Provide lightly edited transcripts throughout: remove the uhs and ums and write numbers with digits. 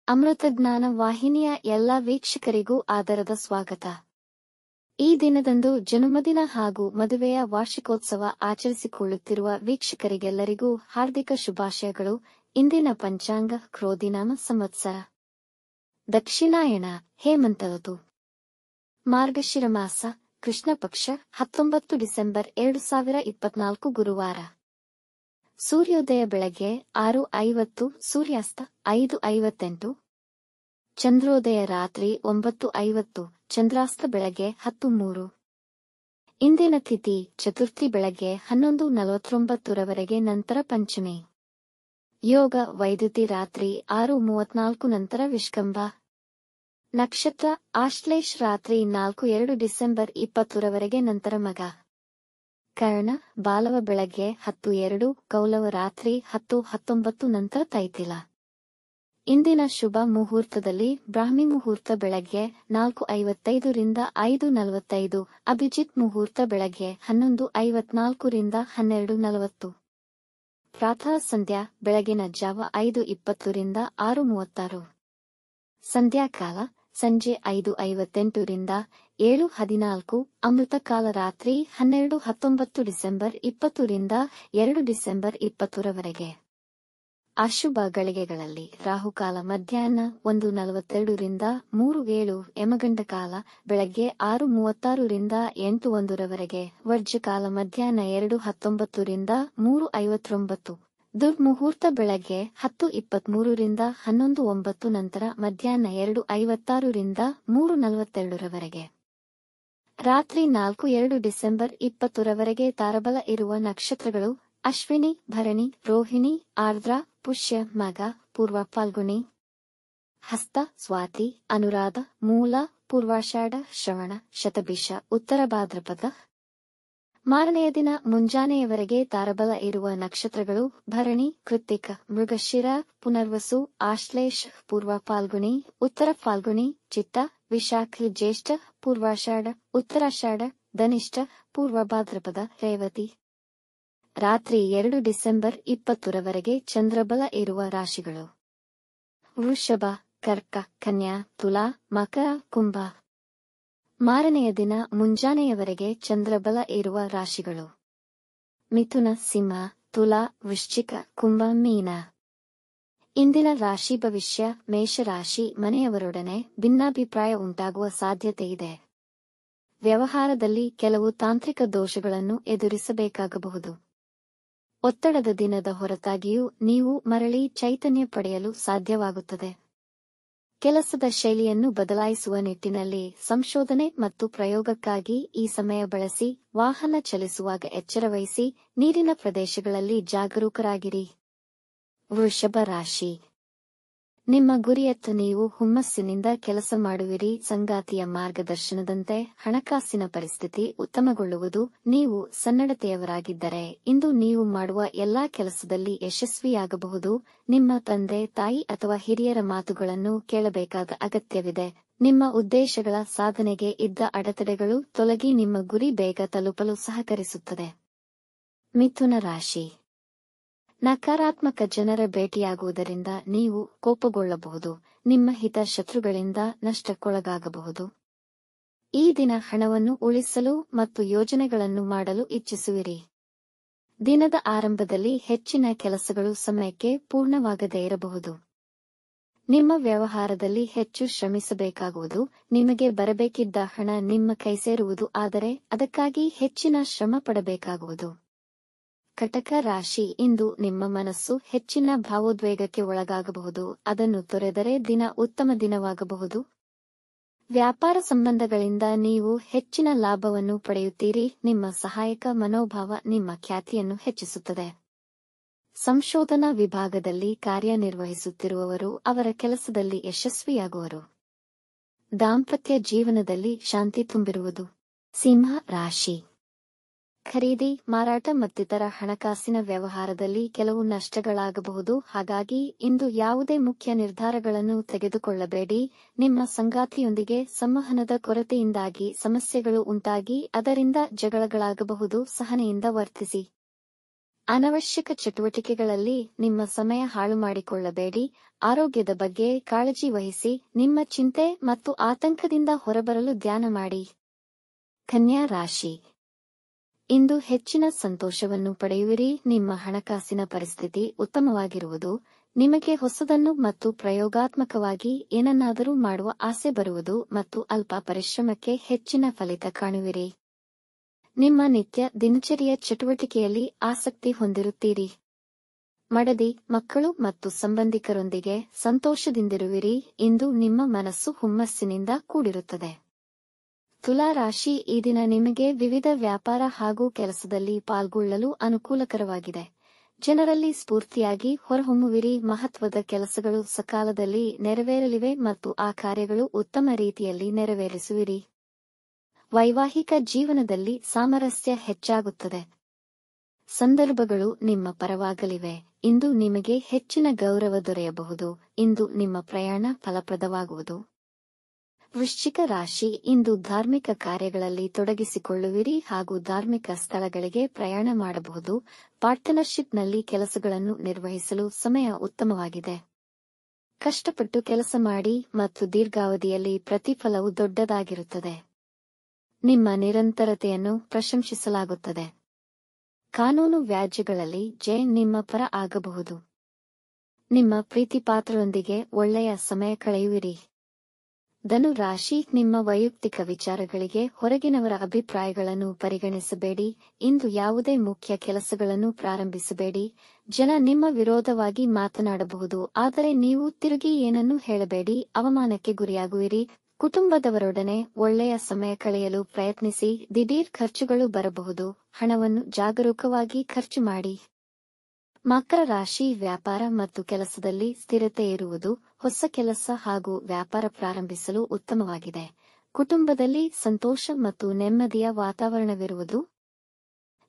ಅಮೃತಜ್ಞಾನ ವಾಹಿನಿಯ ಎಲ್ಲ ವೀಕ್ಷಕರಿಗೂ ಆದರದ ಸ್ವಾಗತ. ಈ ದಿನದಂದು ಜನ್ಮದಿನ ಹಾಗೂ ಮದುವೆಯ ವಾರ್ಷಿಕೋತ್ಸವ ಆಚರಿಸಿಕೊಳ್ಳುತ್ತಿರುವ ವೀಕ್ಷಕರಿಗೆಲ್ಲರಿಗೂ ಹಾರ್ದಿಕ ಶುಭಾಶಯಗಳು. ಇಂದಿನ ಪಂಚಾಂಗ ಕ್ರೋಧಿನಾಮ ಸಂವತ್ಸರ ದಕ್ಷಿಣಾಯಣ ಹೇಮಂತ ಋತು ಮಾರ್ಗಶಿರ ಮಾಸ ಕೃಷ್ಣ ಪಕ್ಷ 19 ಡಿಸೆಂಬರ್ 2024 ಗುರುವಾರ. ಸೂರ್ಯೋದಯ ಬೆಳಗ್ಗೆ 6:50, ಸೂರ್ಯಾಸ್ತ 5:58, ಚಂದ್ರೋದಯ ರಾತ್ರಿ 9:50, ಚಂದ್ರಾಸ್ತ ಬೆಳಗ್ಗೆ 10:03. ಇಂದಿನ ತಿಥಿ ಚತುರ್ಥಿ ಬೆಳಗ್ಗೆ 11:49 ರವರೆಗೆ, ನಂತರ ಪಂಚಮಿ. ಯೋಗ ವೈದುತಿ ರಾತ್ರಿ 6:34 ನಂತರ ವಿಷ್ಕಂಭ. ನಕ್ಷತ್ರ ಆಶ್ಲೇಷ ರಾತ್ರಿ 4:02 ಡಿಸೆಂಬರ್ 20 ರವರೆಗೆ, ನಂತರ ಮಗ. ಕರ್ಣ ಬಾಲವ ಬೆಳಗ್ಗೆ 10:02, ಕೌಲವ ರಾತ್ರಿ 10:19 ನಂತರ ತೈತಿಲ. ಇಂದಿನ ಶುಭ ಮುಹೂರ್ತದಲ್ಲಿ ಬ್ರಾಹ್ಮಿ ಮುಹೂರ್ತ ಬೆಳಗ್ಗೆ 4:55 ರಿಂದ 5:45, ಅಭಿಜಿತ್ ಮುಹೂರ್ತ ಬೆಳಗ್ಗೆ 11:54 ರಿಂದ 12:40. ಪ್ರಾತಃ ಸಂಧ್ಯಾ ಬೆಳಗಿನ ಜಾವ 5:20 ರಿಂದ 6:36. ಸಂಧ್ಯಾಕಾಲ ಸಂಜೆ 5:58 ರಿಂದ 7:14. ಅಮೃತಕಾಲ ರಾತ್ರಿ 12:19 ಡಿಸೆಂಬರ್ 20 ರಿಂದ 2 ಡಿಸೆಂಬರ್ 20 ರವರೆಗೆ. ಅಶುಭ ಗಳಿಗೆಗಳಲ್ಲಿ ರಾಹುಕಾಲ ಮಧ್ಯಾಹ್ನ 1:42 ರಿಂದ 3:07, ಯಮಗಂಡ ಕಾಲ ಬೆಳಗ್ಗೆ 6:36 ರಿಂದ 8:01 ರವರೆಗೆ, ವರ್ಜಕಾಲ ಮಧ್ಯಾಹ್ನ 2:19 ರಿಂದ 3:59. ದುರ್ಮುಹೂರ್ತ ಬೆಳಗ್ಗೆ 10:23 ರಿಂದ 11:09 ನಂತರ ಮಧ್ಯಾಹ್ನ 2:56 ರಿಂದ 3:42 ರವರೆಗೆ. ರಾತ್ರಿ 4:02 ಡಿಸೆಂಬರ್ 20 ರವರೆಗೆ. ತಾರಬಲ ಇರುವ ನಕ್ಷತ್ರಗಳು ಅಶ್ವಿನಿ, ಭರಣಿ, ರೋಹಿಣಿ, ಆರ್ದ್ರ, ಪುಷ್ಯ, ಮಗ, ಪೂರ್ವ ಫಾಲ್ಗುಣಿ, ಹಸ್ತ, ಸ್ವಾತಿ, ಅನುರಾಧ, ಮೂಲ, ಪೂರ್ವಾಷಾಢ, ಶ್ರವಣ, ಶತಭಿಷ, ಉತ್ತರ ಭಾದ್ರಪದ. ಮಾರನೆಯ ದಿನ ಮುಂಜಾನೆಯವರೆಗೆ ತಾರಬಲ ಇರುವ ನಕ್ಷತ್ರಗಳು ಭರಣಿ, ಕೃತ್ತಿಕ, ಮೃಗಶಿರ, ಪುನರ್ವಸು, ಆಶ್ಲೇಷ, ಪೂರ್ವ ಫಾಲ್ಗುಣಿ, ಉತ್ತರ ಫಾಲ್ಗುಣಿ, ಚಿತ್ತ, ವಿಶಾಖ, ಜ್ಯೇಷ್ಠ, ಪೂರ್ವಾಷಾಢ, ಉತ್ತರಾಷಾಢ, ಧನಿಷ್ಠ, ಪೂರ್ವ ಭಾದ್ರಪದ, ರೇವತಿ. ರಾತ್ರಿ 2 ಡಿಸೆಂಬರ್ 20 ರವರೆಗೆ ಚಂದ್ರಬಲ ಇರುವ ರಾಶಿಗಳು ವೃಷಭ, ಕರ್ಕ, ಕನ್ಯಾ, ತುಲಾ, ಮಕರ, ಕುಂಭ. ಮಾರನೆಯ ದಿನ ಮುಂಜಾನೆಯವರೆಗೆ ಚಂದ್ರಬಲ ಇರುವ ರಾಶಿಗಳು ಮಿಥುನ, ಸಿಂಹ, ತುಲಾ, ವೃಶ್ಚಿಕ, ಕುಂಭ, ಮೀನ. ಇಂದಿನ ರಾಶಿ ಭವಿಷ್ಯ. ಮೇಷರಾಶಿ, ಮನೆಯವರೊಡನೆ ಭಿನ್ನಾಭಿಪ್ರಾಯ ಉಂಟಾಗುವ ಸಾಧ್ಯತೆಯಿದೆ. ವ್ಯವಹಾರದಲ್ಲಿ ಕೆಲವು ತಾಂತ್ರಿಕ ದೋಷಗಳನ್ನು ಎದುರಿಸಬೇಕಾಗಬಹುದು. ಒತ್ತಡದ ದಿನದ ಹೊರತಾಗಿಯೂ ನೀವು ಮರಳಿ ಚೈತನ್ಯ ಪಡೆಯಲು ಸಾಧ್ಯವಾಗುತ್ತದೆ. ಕೆಲಸದ ಶೈಲಿಯನ್ನು ಬದಲಾಯಿಸುವ ನಿಟ್ಟಿನಲ್ಲಿ ಸಂಶೋಧನೆ ಮತ್ತು ಪ್ರಯೋಗಕ್ಕಾಗಿ ಈ ಸಮಯ ಬಳಸಿ. ವಾಹನ ಚಲಿಸುವಾಗ ಎಚ್ಚರವಹಿಸಿ. ನೀರಿನ ಪ್ರದೇಶಗಳಲ್ಲಿ ಜಾಗರೂಕರಾಗಿರಿ. ವೃಷಭ ರಾಶಿ, ನಿಮ್ಮ ಗುರಿಯತ್ತ ನೀವು ಹುಮ್ಮಸ್ಸಿನಿಂದ ಕೆಲಸ ಮಾಡುವಿರಿ. ಸಂಗಾತಿಯ ಮಾರ್ಗದರ್ಶನದಂತೆ ಹಣಕಾಸಿನ ಪರಿಸ್ಥಿತಿ ಉತ್ತಮಗೊಳ್ಳುವುದು. ನೀವು ಸನ್ನಡತೆಯವರಾಗಿದ್ದರೆ ಇಂದು ನೀವು ಮಾಡುವ ಎಲ್ಲಾ ಕೆಲಸದಲ್ಲಿ ಯಶಸ್ವಿಯಾಗಬಹುದು. ನಿಮ್ಮ ತಂದೆ, ತಾಯಿ ಅಥವಾ ಹಿರಿಯರ ಮಾತುಗಳನ್ನು ಕೇಳಬೇಕಾದ ಅಗತ್ಯವಿದೆ. ನಿಮ್ಮ ಉದ್ದೇಶಗಳ ಸಾಧನೆಗೆ ಇದ್ದ ಅಡೆತಡೆಗಳು ತೊಲಗಿ ನಿಮ್ಮ ಗುರಿ ಬೇಗ ತಲುಪಲು ಸಹಕರಿಸುತ್ತದೆ. ಮಿಥುನ ರಾಶಿ, ನಕಾರಾತ್ಮಕ ಜನರ ಭೇಟಿಯಾಗುವುದರಿಂದ ನೀವು ಕೋಪಗೊಳ್ಳಬಹುದು. ನಿಮ್ಮ ಹಿತ ಶತ್ರುಗಳಿಂದ ನಷ್ಟಕ್ಕೊಳಗಾಗಬಹುದು. ಈ ದಿನ ಹಣವನ್ನು ಉಳಿಸಲು ಮತ್ತು ಯೋಜನೆಗಳನ್ನು ಮಾಡಲು ಇಚ್ಛಿಸುವಿರಿ. ದಿನದ ಆರಂಭದಲ್ಲಿ ಹೆಚ್ಚಿನ ಕೆಲಸಗಳು ಸಮಯಕ್ಕೆ ಪೂರ್ಣವಾಗದೇ ಇರಬಹುದು. ನಿಮ್ಮ ವ್ಯವಹಾರದಲ್ಲಿ ಹೆಚ್ಚು ಶ್ರಮಿಸಬೇಕಾಗುವುದು. ನಿಮಗೆ ಬರಬೇಕಿದ್ದ ಹಣ ನಿಮ್ಮ ಕೈ ಸೇರುವುದು, ಆದರೆ ಅದಕ್ಕಾಗಿ ಹೆಚ್ಚಿನ ಶ್ರಮ ಪಡಬೇಕಾಗುವುದು. ಕಟಕ ರಾಶಿ, ಇಂದು ನಿಮ್ಮ ಮನಸ್ಸು ಹೆಚ್ಚಿನ ಭಾವೋದ್ವೇಗಕ್ಕೆ ಒಳಗಾಗಬಹುದು. ಅದನ್ನು ತೊರೆದರೆ ದಿನ ಉತ್ತಮ ದಿನವಾಗಬಹುದು. ವ್ಯಾಪಾರ ಸಂಬಂಧಗಳಿಂದ ನೀವು ಹೆಚ್ಚಿನ ಲಾಭವನ್ನು ಪಡೆಯುತ್ತೀರಿ. ನಿಮ್ಮ ಸಹಾಯಕ ಮನೋಭಾವ ನಿಮ್ಮ ಖ್ಯಾತಿಯನ್ನು ಹೆಚ್ಚಿಸುತ್ತದೆ. ಸಂಶೋಧನಾ ವಿಭಾಗದಲ್ಲಿ ಕಾರ್ಯನಿರ್ವಹಿಸುತ್ತಿರುವವರು ಅವರ ಕೆಲಸದಲ್ಲಿ ಯಶಸ್ವಿಯಾಗುವರು. ದಾಂಪತ್ಯ ಜೀವನದಲ್ಲಿ ಶಾಂತಿ ತುಂಬಿರುವುದು. ಸಿಂಹ ರಾಶಿ, ಖರೀದಿ, ಮಾರಾಟ ಮತ್ತಿತರ ಹಣಕಾಸಿನ ವ್ಯವಹಾರದಲ್ಲಿ ಕೆಲವು ನಷ್ಟಗಳಾಗಬಹುದು. ಹಾಗಾಗಿ ಇಂದು ಯಾವುದೇ ಮುಖ್ಯ ನಿರ್ಧಾರಗಳನ್ನು ತೆಗೆದುಕೊಳ್ಳಬೇಡಿ. ನಿಮ್ಮ ಸಂಗಾತಿಯೊಂದಿಗೆ ಸಂವಹನದ ಕೊರತೆಯಿಂದಾಗಿ ಸಮಸ್ಯೆಗಳು ಉಂಟಾಗಿ ಅದರಿಂದ ಜಗಳಗಳಾಗಬಹುದು. ಸಹನೆಯಿಂದ ವರ್ತಿಸಿ. ಅನವಶ್ಯಕ ಚಟುವಟಿಕೆಗಳಲ್ಲಿ ನಿಮ್ಮ ಸಮಯ ಹಾಳು ಮಾಡಿಕೊಳ್ಳಬೇಡಿ. ಆರೋಗ್ಯದ ಬಗ್ಗೆ ಕಾಳಜಿ ವಹಿಸಿ. ನಿಮ್ಮ ಚಿಂತೆ ಮತ್ತು ಆತಂಕದಿಂದ ಹೊರಬರಲು ಧ್ಯಾನ ಮಾಡಿ. ಕನ್ಯಾ ರಾಶಿ. ಇಂದು ಹೆಚ್ಚಿನ ಸಂತೋಷವನ್ನು ಪಡೆಯುವಿರಿ. ನಿಮ್ಮ ಹಣಕಾಸಿನ ಪರಿಸ್ಥಿತಿ ಉತ್ತಮವಾಗಿರುವುದು. ನಿಮಗೆ ಹೊಸದನ್ನು ಮತ್ತು ಪ್ರಯೋಗಾತ್ಮಕವಾಗಿ ಏನನ್ನಾದರೂ ಮಾಡುವ ಆಸೆ ಬರುವುದು ಮತ್ತು ಅಲ್ಪ ಪರಿಶ್ರಮಕ್ಕೆ ಹೆಚ್ಚಿನ ಫಲಿತ ಕಾಣುವಿರಿ. ನಿಮ್ಮ ನಿತ್ಯ ದಿನಚರಿಯ ಚಟುವಟಿಕೆಯಲ್ಲಿ ಆಸಕ್ತಿ ಹೊಂದಿರುತ್ತೀರಿ. ಮಡದಿ, ಮಕ್ಕಳು ಮತ್ತು ಸಂಬಂಧಿಕರೊಂದಿಗೆ ಸಂತೋಷದಿಂದಿರುವಿರಿ. ಇಂದು ನಿಮ್ಮ ಮನಸ್ಸು ಹುಮ್ಮಸ್ಸಿನಿಂದ ಕೂಡಿರುತ್ತದೆ. ತುಲಾ ರಾಶಿ. ಈ ದಿನ ನಿಮಗೆ ವಿವಿಧ ವ್ಯಾಪಾರ ಹಾಗೂ ಕೆಲಸದಲ್ಲಿ ಪಾಲ್ಗೊಳ್ಳಲು ಅನುಕೂಲಕರವಾಗಿದೆ. ಜನರಲ್ಲಿ ಸ್ಫೂರ್ತಿಯಾಗಿ ಹೊರಹೊಮ್ಮುವಿರಿ. ಮಹತ್ವದ ಕೆಲಸಗಳು ಸಕಾಲದಲ್ಲಿ ನೆರವೇರಲಿವೆ ಮತ್ತು ಆ ಕಾರ್ಯಗಳು ಉತ್ತಮ ರೀತಿಯಲ್ಲಿ ನೆರವೇರಿಸುವಿರಿ. ವೈವಾಹಿಕ ಜೀವನದಲ್ಲಿ ಸಾಮರಸ್ಯ ಹೆಚ್ಚಾಗುತ್ತದೆ. ಸಂದರ್ಭಗಳು ನಿಮ್ಮ ಪರವಾಗಲಿವೆ. ಇಂದು ನಿಮಗೆ ಹೆಚ್ಚಿನ ಗೌರವ ದೊರೆಯಬಹುದು. ಇಂದು ನಿಮ್ಮ ಪ್ರಯಾಣ ಫಲಪ್ರದವಾಗುವುದು. ವೃಶ್ಚಿಕ ರಾಶಿ. ಇಂದು ಧಾರ್ಮಿಕ ಕಾರ್ಯಗಳಲ್ಲಿ ತೊಡಗಿಸಿಕೊಳ್ಳುವಿರಿ ಹಾಗೂ ಧಾರ್ಮಿಕ ಸ್ಥಳಗಳಿಗೆ ಪ್ರಯಾಣ ಮಾಡಬಹುದು. ಪಾರ್ಟ್ನರ್ಶಿಪ್ನಲ್ಲಿ ಕೆಲಸಗಳನ್ನು ನಿರ್ವಹಿಸಲು ಸಮಯ ಉತ್ತಮವಾಗಿದೆ. ಕಷ್ಟಪಟ್ಟು ಕೆಲಸ ಮಾಡಿ ಮತ್ತು ದೀರ್ಘಾವಧಿಯಲ್ಲಿ ಪ್ರತಿಫಲವು ದೊಡ್ಡದಾಗಿರುತ್ತದೆ. ನಿಮ್ಮ ನಿರಂತರತೆಯನ್ನು ಪ್ರಶಂಸಿಸಲಾಗುತ್ತದೆ. ಕಾನೂನು ವ್ಯಾಜ್ಯಗಳಲ್ಲಿ ಜಯ ನಿಮ್ಮ ಪರ ಆಗಬಹುದು. ನಿಮ್ಮ ಪ್ರೀತಿಪಾತ್ರರೊಂದಿಗೆ ಒಳ್ಳೆಯ ಸಮಯ ಕಳೆಯುವಿರಿ. ಧನು ರಾಶಿ. ನಿಮ್ಮ ವೈಯಕ್ತಿಕ ವಿಚಾರಗಳಿಗೆ ಹೊರಗಿನವರ ಅಭಿಪ್ರಾಯಗಳನ್ನು ಪರಿಗಣಿಸಬೇಡಿ. ಇಂದು ಯಾವುದೇ ಮುಖ್ಯ ಕೆಲಸಗಳನ್ನು ಪ್ರಾರಂಭಿಸಬೇಡಿ. ಜನ ನಿಮ್ಮ ವಿರೋಧವಾಗಿ ಮಾತನಾಡಬಹುದು, ಆದರೆ ನೀವು ತಿರುಗಿ ಏನನ್ನೂ ಹೇಳಬೇಡಿ. ಅವಮಾನಕ್ಕೆ ಗುರಿಯಾಗುವಿರಿ. ಕುಟುಂಬದವರೊಡನೆ ಒಳ್ಳೆಯ ಸಮಯ ಕಳೆಯಲು ಪ್ರಯತ್ನಿಸಿ. ದಿಢೀರ್ ಖರ್ಚುಗಳು ಬರಬಹುದು. ಹಣವನ್ನು ಜಾಗರೂಕವಾಗಿ ಖರ್ಚು ಮಾಡಿ. ಮಕರ ರಾಶಿ. ವ್ಯಾಪಾರ ಮತ್ತು ಕೆಲಸದಲ್ಲಿ ಸ್ಥಿರತೆ ಇರುವುದು. ಹೊಸ ಕೆಲಸ ಹಾಗೂ ವ್ಯಾಪಾರ ಪ್ರಾರಂಭಿಸಲು ಉತ್ತಮವಾಗಿದೆ. ಕುಟುಂಬದಲ್ಲಿ ಸಂತೋಷ ಮತ್ತು ನೆಮ್ಮದಿಯ ವಾತಾವರಣವಿರುವುದು.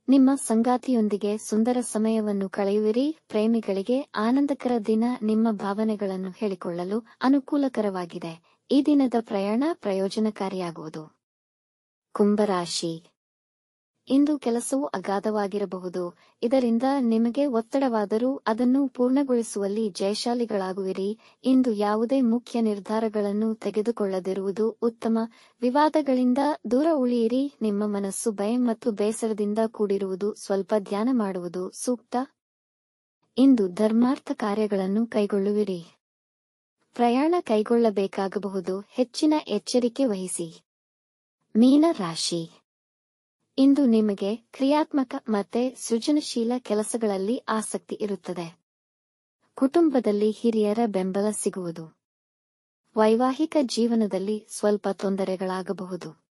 ನಿಮ್ಮ ಸಂಗಾತಿಯೊಂದಿಗೆ ಸುಂದರ ಸಮಯವನ್ನು ಕಳೆಯುವಿರಿ. ಪ್ರೇಮಿಗಳಿಗೆ ಆನಂದಕರ ದಿನ. ನಿಮ್ಮ ಭಾವನೆಗಳನ್ನು ಹೇಳಿಕೊಳ್ಳಲು ಅನುಕೂಲಕರವಾಗಿದೆ. ಈ ದಿನದ ಪ್ರಯಾಣ ಪ್ರಯೋಜನಕಾರಿಯಾಗುವುದು. ಕುಂಭರಾಶಿ. ಇಂದು ಕೆಲಸವು ಅಗಾಧವಾಗಿರಬಹುದು. ಇದರಿಂದ ನಿಮಗೆ ಒತ್ತಡವಾದರೂ ಅದನ್ನು ಪೂರ್ಣಗೊಳಿಸುವಲ್ಲಿ ಜಯಶಾಲಿಗಳಾಗುವಿರಿ. ಇಂದು ಯಾವುದೇ ಮುಖ್ಯ ನಿರ್ಧಾರಗಳನ್ನು ತೆಗೆದುಕೊಳ್ಳದಿರುವುದು ಉತ್ತಮ. ವಿವಾದಗಳಿಂದ ದೂರ ಉಳಿಯಿರಿ. ನಿಮ್ಮ ಮನಸ್ಸು ಭಯ ಮತ್ತು ಬೇಸರದಿಂದ ಕೂಡಿರುವುದು. ಸ್ವಲ್ಪ ಧ್ಯಾನ ಮಾಡುವುದು ಸೂಕ್ತ. ಇಂದು ಧರ್ಮಾರ್ಥ ಕಾರ್ಯಗಳನ್ನು ಕೈಗೊಳ್ಳುವಿರಿ. ಪ್ರಯಾಣ ಕೈಗೊಳ್ಳಬೇಕಾಗಬಹುದು. ಹೆಚ್ಚಿನ ಎಚ್ಚರಿಕೆ ವಹಿಸಿ. ಮೀನ ರಾಶಿ. ಇಂದು ನಿಮಗೆ ಕ್ರಿಯಾತ್ಮಕ ಮತ್ತೆ ಸೃಜನಶೀಲ ಕೆಲಸಗಳಲ್ಲಿ ಆಸಕ್ತಿ ಇರುತ್ತದೆ. ಕುಟುಂಬದಲ್ಲಿ ಹಿರಿಯರ ಬೆಂಬಲ ಸಿಗುವುದು. ವೈವಾಹಿಕ ಜೀವನದಲ್ಲಿ ಸ್ವಲ್ಪ ತೊಂದರೆಗಳಾಗಬಹುದು.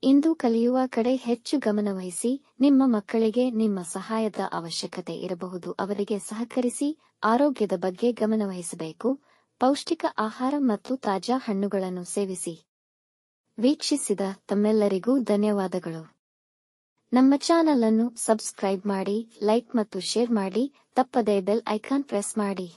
ಇಂದು ಕಲಿಯುವ ಕಡೆ ಹೆಚ್ಚು ಗಮನವಹಿಸಿ. ನಿಮ್ಮ ಮಕ್ಕಳಿಗೆ ನಿಮ್ಮ ಸಹಾಯದ ಅವಶ್ಯಕತೆ ಇರಬಹುದು. ಅವರಿಗೆ ಸಹಕರಿಸಿ. ಆರೋಗ್ಯದ ಬಗ್ಗೆ ಗಮನವಹಿಸಬೇಕು. ಪೌಷ್ಟಿಕ ಆಹಾರ ಮತ್ತು ತಾಜಾ ಹಣ್ಣುಗಳನ್ನು ಸೇವಿಸಿ. ವೀಕ್ಷಿಸಿದ ತಮ್ಮೆಲ್ಲರಿಗೂ ಧನ್ಯವಾದಗಳು. ನಮ್ಮ ಚಾನಲ್ ಅನ್ನು ಸಬ್ಸ್ಕ್ರೈಬ್ ಮಾಡಿ, ಲೈಕ್ ಮತ್ತು ಶೇರ್ ಮಾಡಿ. ತಪ್ಪದೇ ಬೆಲ್ ಐಕಾನ್ ಪ್ರೆಸ್ ಮಾಡಿ.